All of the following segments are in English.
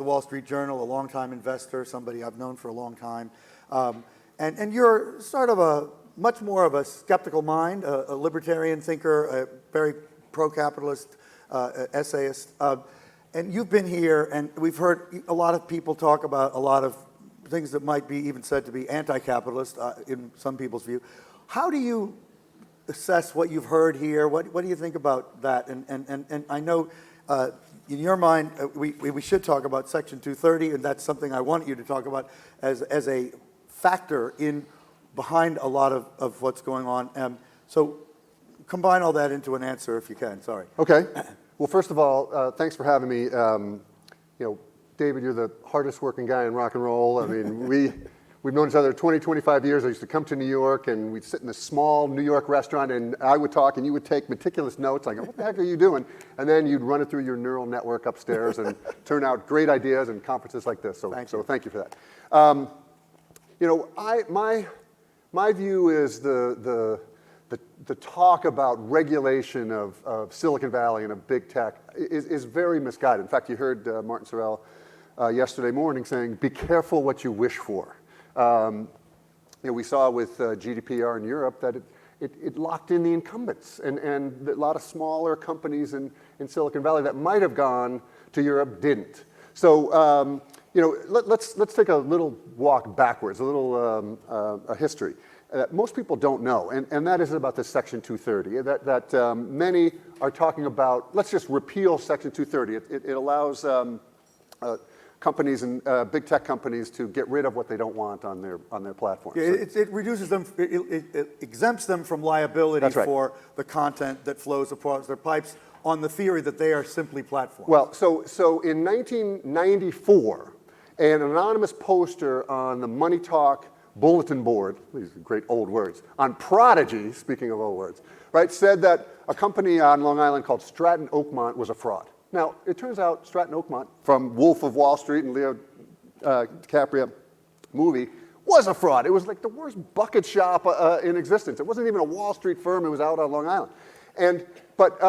the Wall Street Journal, a longtime investor, somebody I've known for a long time. And you're sort of much more of a skeptical mind, a libertarian thinker, a very pro-capitalist essayist. And you've been here, and we've heard a lot of people talk about a lot of things that might be even said to be anti-capitalist in some people's view. How do you assess what you've heard here? What do you think about that? And I know in your mind, we should talk about Section 230, and that's something I want you to talk about as a factor behind a lot of what's going on. So combine all that into an answer if you can. Sorry. Okay. Well, first of all, thanks for having me. David, you're the hardest working guy in rock and roll. I mean, we've known each other 20, 25 years. I used to come to New York, and we'd sit in a small New York restaurant, and I would talk, and you would take meticulous notes. I go, what the heck are you doing? And then you'd run it through your neural network upstairs and turn out great ideas in conferences like this. So thank you for that. My view is the talk about regulation of Silicon Valley and of big tech is very misguided. In fact, you heard Martin Sorrell yesterday morning saying, be careful what you wish for. We saw with GDPR in Europe that it locked in the incumbents, and a lot of smaller companies in Silicon Valley that might have gone to Europe didn't. So let's take a little walk backwards, a little history. Most people don't know, and that is about this Section 230, that many are talking about. Let's just repeal Section 230. It allows companies and big tech companies to get rid of what they don't want on their platforms. Yeah, it reduces them, it exempts them from liability for the content that flows across their pipes on the theory that they are simply platforms. Well, so in 1994, an anonymous poster on the Money Talk bulletin board, these are great old words, on Prodigy, speaking of old words, right, said that a company on Long Island called Stratton Oakmont was a fraud. Now, it turns out Stratton Oakmont, from Wolf of Wall Street and Leo DiCaprio movie, was a fraud. It was like the worst bucket shop in existence. It wasn't even a Wall Street firm. It was out on Long Island. But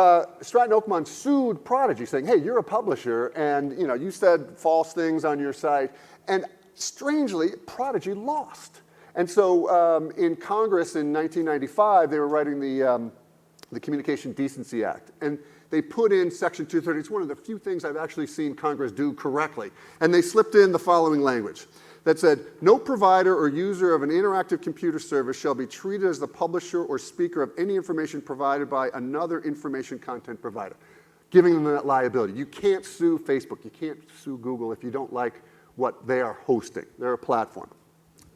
Stratton Oakmont sued Prodigy, saying, hey, you're a publisher, and you said false things on your site. And strangely, Prodigy lost. And so in Congress in 1995, they were writing the Communication Decency Act. And they put in Section 230. It's one of the few things I've actually seen Congress do correctly. And they slipped in the following language that said, no provider or user of an interactive computer service shall be treated as the publisher or speaker of any information provided by another information content provider, giving them that liability. You can't sue Facebook. You can't sue Google if you don't like what they are hosting. They're a platform.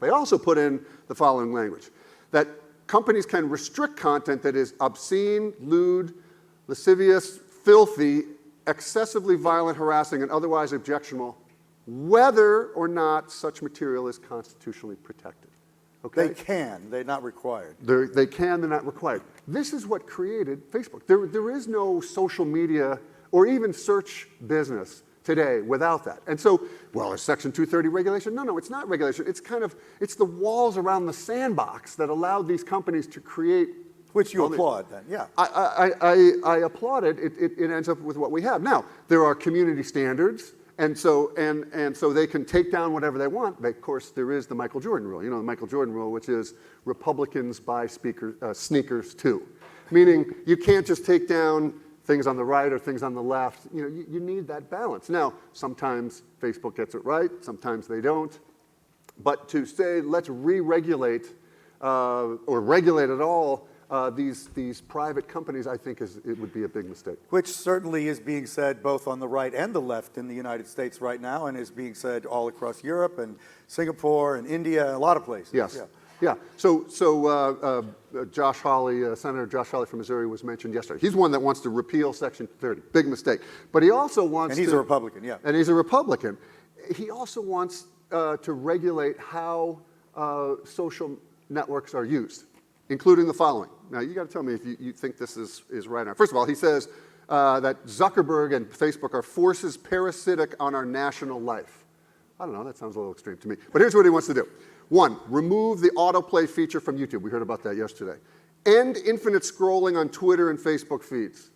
They also put in the following language, that companies can restrict content that is obscene, lewd, lascivious, filthy, excessively violent, harassing, and otherwise objectionable, whether or not such material is constitutionally protected. Okay? They can, they're not required. They can, they're not required. This is what created Facebook. There is no social media or even search business today without that. And so, well, is Section 230 regulation? No, it's not regulation. It's the walls around the sandbox that allowed these companies to create. Which you applaud then, yeah. I applaud it. It ends up with what we have. Now, there are community standards, and so they can take down whatever they want. But of course, there is the Michael Jordan rule. The Michael Jordan rule, which is Republicans buy sneakers too. Meaning, you can't just take down things on the right or things on the left. You need that balance. Now, sometimes Facebook gets it right, sometimes they don't. But to say, let's re-regulate or regulate at all these private companies, I think it would be a big mistake. Which certainly is being said both on the right and the left in the United States right now, and is being said all across Europe and Singapore and India, a lot of places. Yes. Yeah. So Josh Hawley, Senator Josh Hawley from Missouri was mentioned yesterday. He's one that wants to repeal Section 30. Big mistake. But he also wants And he's a Republican, yeah. And he's a Republican. He also wants to regulate how social networks are used, including the following. Now, you got to tell me if you think this is right or not. First of all, he says that Zuckerberg and Facebook are forces parasitic on our national life. I don't know, that sounds a little extreme to me. But here's what he wants to do. 1, remove the autoplay feature from YouTube. We heard about that yesterday. End infinite scrolling on Twitter and Facebook feeds.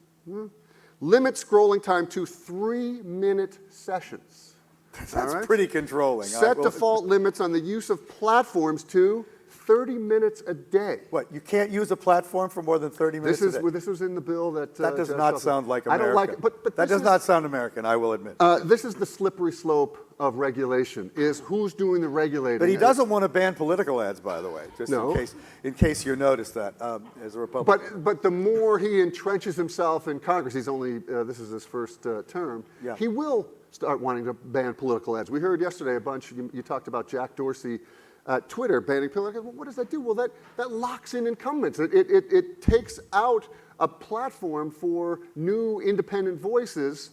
Limit scrolling time to 3-minute sessions. That's all right? pretty controlling. Set default limits on the use of platforms to 30 minutes a day. What, you can't use a platform for more than 30 minutes a day? This was in the bill that... That does Judge not Shuffle- sound like I American. don't like it, but that does not sound American, I will admit. this is the slippery slope of regulation, is who's doing the regulating. But he doesn't want to ban political ads, by the way, just No. in case you noticed that as a Republican. But the more he entrenches himself in Congress, he's only, this is his first term, Yeah. he will start wanting to ban political ads. We heard yesterday a bunch, you talked about Jack Dorsey, Twitter banning political. Well, what does that do? Well, that locks in incumbents. It takes out a platform for new independent voices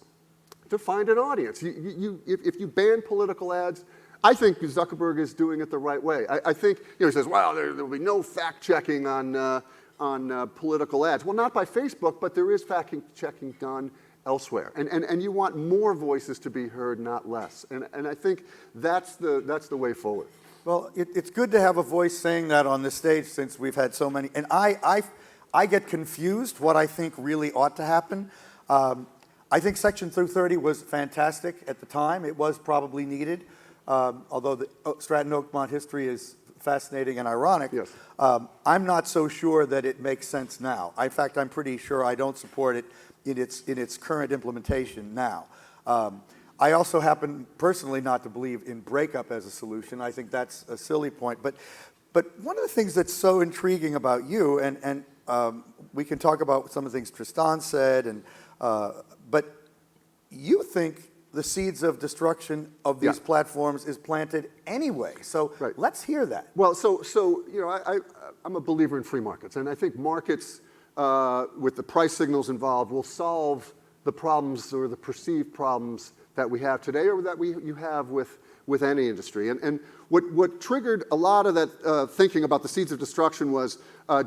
to find an audience. If you ban political ads, I think Zuckerberg is doing it the right way. I think he says, well, there will be no fact checking on political ads. Well, not by Facebook, but there is fact checking done elsewhere, and you want more voices to be heard, not less. And I think that's the way forward. Well, it's good to have a voice saying that on this stage since we've had so many. And I get confused what I think really ought to happen. I think Section 230 was fantastic at the time. It was probably needed, although the Stratton Oakmont history is fascinating and ironic. Yes. I'm not so sure that it makes sense now. In fact, I'm pretty sure I don't support it in its current implementation now. I also happen personally not to believe in breakup as a solution. I think that's a silly point. But one of the things that's so intriguing about you, and we can talk about some of the things Tristan said, but you think the seeds of destruction of these platforms is planted anyway. So let's hear that. Well, so I'm a believer in free markets, and I think markets with the price signals involved will solve the problems or the perceived problems that we have today or that you have with any industry. And what triggered a lot of that thinking about the seeds of destruction was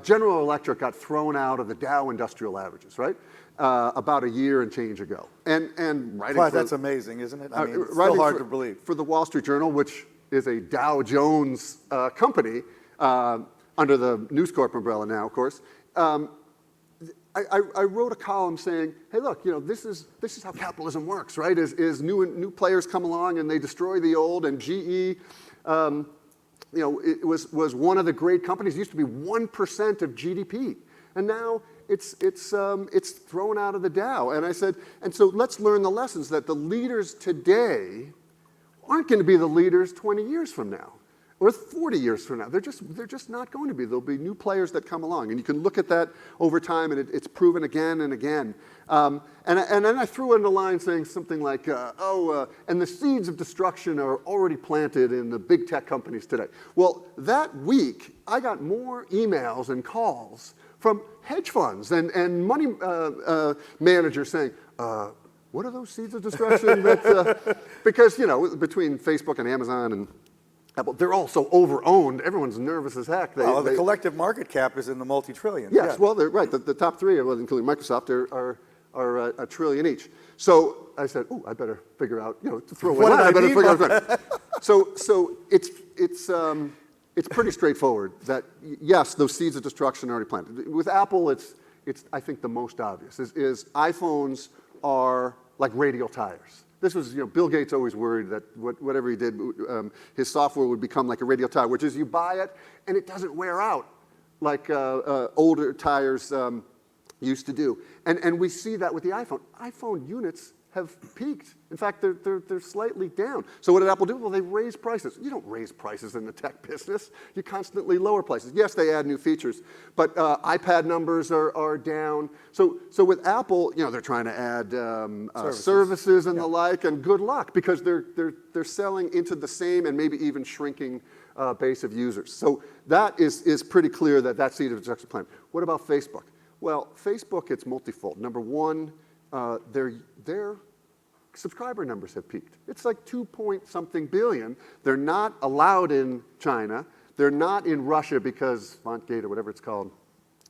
General Electric got thrown out of the Dow Industrial Averages, right? About a year and change ago. And writing But that's amazing, isn't it? I mean, it's writing still hard to believe. For the Wall Street Journal, which is a Dow Jones company, under the News Corp umbrella now, of course, I wrote a column saying, hey, look, this is how capitalism works, right? Is new players come along and they destroy the old, and GE, it was one of the great companies. It used to be 1% of GDP, and now it's thrown out of the Dow. And I said, and so let's learn the lessons that the leaders today aren't going to be the leaders 20 years from now. Or 40 years from now. They're just not going to be. There'll be new players that come along. And you can look at that over time, and it's proven again and again. And then I threw in a line saying something like, and the seeds of destruction are already planted in the big tech companies today. Well, that week, I got more emails and calls from hedge funds and money managers saying, what are those seeds of destruction? Because, between Facebook and Amazon and Apple, they're all so over-owned. Everyone's nervous as heck. The collective market cap is in the multi-trillions. Yes, well, they're right. The top three, including Microsoft, are a trillion each. So I said, I better figure out, to throw away. I better figure out. So it's pretty straightforward that yes, those seeds of destruction are already planted. With Apple, it's I think the most obvious is iPhones are like radial tires. This was, Bill Gates always worried that whatever he did, his software would become like a radial tire, which is you buy it and it doesn't wear out like older tires used to do. And we see that with the iPhone. iPhone units have peaked. In fact, they're slightly down. So what did Apple do? Well, they raised prices. You don't raise prices in the tech business. You constantly lower prices. Yes, they add new features, but iPad numbers are down. So with Apple, they're trying to add services and the like, and good luck because they're selling into the same and maybe even shrinking base of users. So that is pretty clear that seed of destruction plan. What about Facebook? Well, Facebook, it's multifold. Number one, their subscriber numbers have peaked. It's like 2-point-something billion. They're not allowed in China. They're not in Russia because FontGate or whatever it's called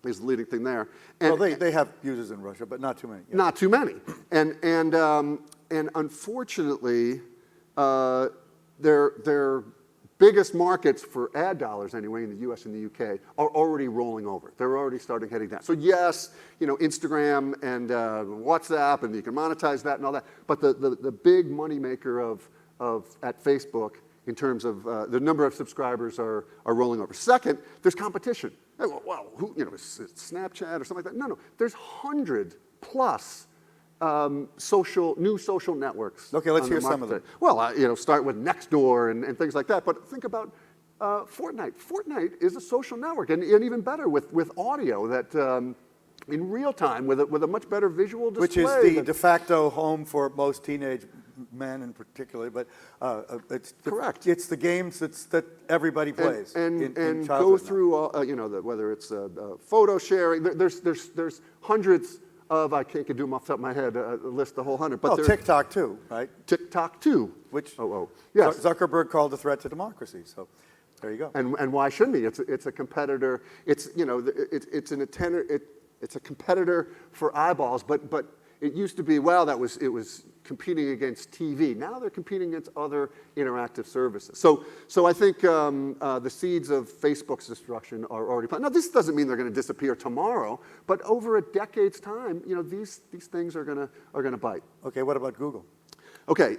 is the leading thing there. And, well, they have users in Russia, but not too many. Yeah. Not too many. And unfortunately, their biggest markets for ad dollars anyway in the US and the UK are already rolling over. They're already starting heading down. So yes, Instagram and WhatsApp, and you can monetize that and all that, but the big money maker of at Facebook in terms of the number of subscribers are rolling over. Second, there's competition. Well, who, you know, is it Snapchat or something like that? No. There's 100 plus new social networks. Okay, let's on the hear some of them. market. Well, you know, start with Nextdoor and things like that. But think about Fortnite. Fortnite is a social network, and even better with audio that in real time with a much better visual display. Which is the de facto home for most teenage men in particular, but it's Correct. It's the games that everybody plays and in go childhood now. through you know, whether it's photo sharing. There's hundreds of, I can't do them off the top of my head, list the whole 100. But Oh, there's TikTok too, right? TikTok too. Which Yes. Zuckerberg called a threat to democracy. So there you go. And why shouldn't he? It's a competitor. It's, you know, it's a competitor for eyeballs. But it used to be, well, it was competing against TV. Now they're competing against other interactive services. So I think the seeds of Facebook's destruction are already planted. Now this doesn't mean they're going to disappear tomorrow, but over a decade's time, you know, these things are going to bite. Okay, what about Google? Okay,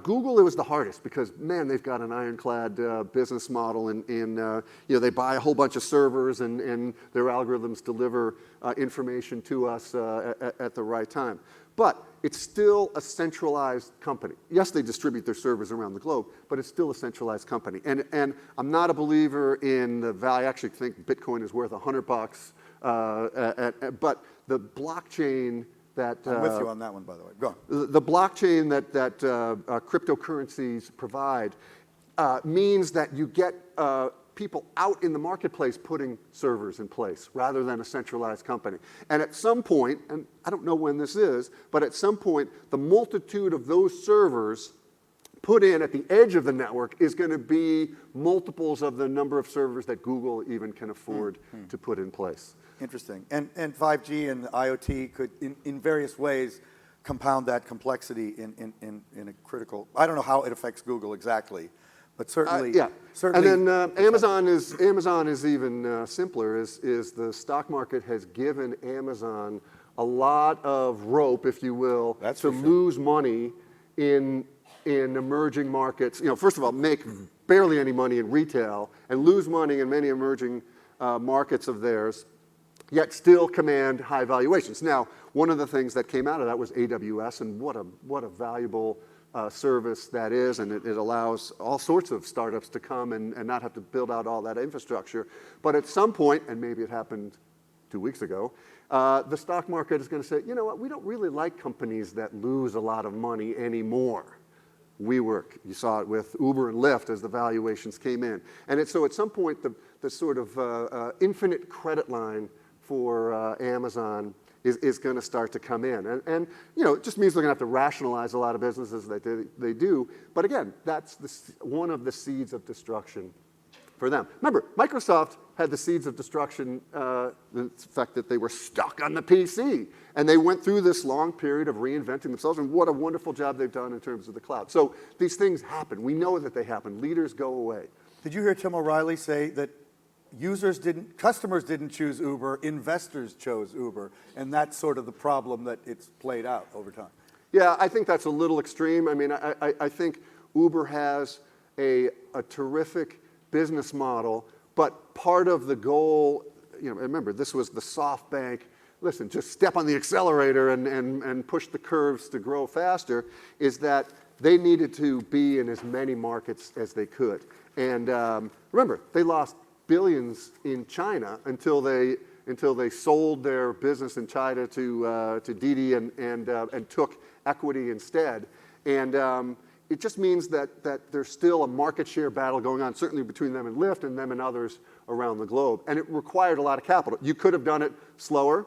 Google, it was the hardest because, man, they've got an ironclad business model, and you know, they buy a whole bunch of servers, and their algorithms deliver information to us at the right time. But it's still a centralized company. Yes, they distribute their servers around the globe, but it's still a centralized company. And I'm not a believer in the value. I actually think Bitcoin is worth $100, but the blockchain that I'm with you on that one, by the way. Go on. the blockchain that cryptocurrencies provide means that you get people out in the marketplace putting servers in place rather than a centralized company. And at some point, and I don't know when this is, but at some point, the multitude of those servers put in at the edge of the network is going to be multiples of the number of servers that Google even can afford to put in place. Interesting. And 5G and IoT could, in various ways, compound that complexity in a critical. I don't know how it affects Google exactly, but certainly. Yeah. Certainly. And then Amazon is even simpler. Is the stock market has given Amazon a lot of rope, if you will, That's to for sure. lose money in emerging markets. You know, first of all, make barely any money in retail and lose money in many emerging markets of theirs, yet still command high valuations. Now, one of the things that came out of that was AWS, and what a valuable service that is, and it allows all sorts of startups to come and not have to build out all that infrastructure. But at some point, and maybe it happened 2 weeks ago, the stock market is going to say, you know what, we don't really like companies that lose a lot of money anymore. WeWork, you saw it with Uber and Lyft as the valuations came in. And so at some point, the sort of infinite credit line for Amazon is going to start to come in. And you know, it just means they're going to have to rationalize a lot of businesses that they do. But again, that's one of the seeds of destruction for them. Remember, Microsoft had the seeds of destruction, the fact that they were stuck on the PC. And they went through this long period of reinventing themselves, and what a wonderful job they've done in terms of the cloud. So these things happen. We know that they happen. Leaders go away. Did you hear Tim O'Reilly say that customers didn't choose Uber, investors chose Uber, and that's sort of the problem that it's played out over time? Yeah, I think that's a little extreme. I mean, I think Uber has a terrific business model, but part of the goal, you know, remember, this was the SoftBank, listen, just step on the accelerator and push the curves to grow faster, is that they needed to be in as many markets as they could. And remember, they lost billions in China until they sold their business in China to Didi and took equity instead. And it just means that there's still a market share battle going on, certainly between them and Lyft and them and others around the globe. And it required a lot of capital. You could have done it slower,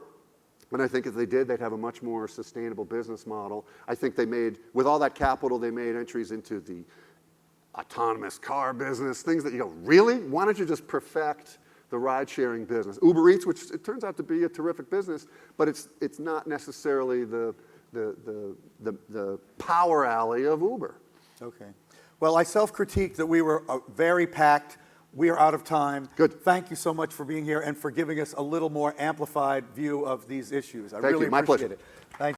and I think if they did, they'd have a much more sustainable business model. I think with all that capital, they made entries into the autonomous car business, things that you go, really? Why don't you just perfect the ride-sharing business? Uber Eats, which it turns out to be a terrific business, but it's not necessarily the power alley of Uber. Okay. Well, I self-critique that we were very packed. We are out of time. Good. Thank you so much for being here and for giving us a little more amplified view of these issues. I Thank really you. My appreciate pleasure. it. Thank you.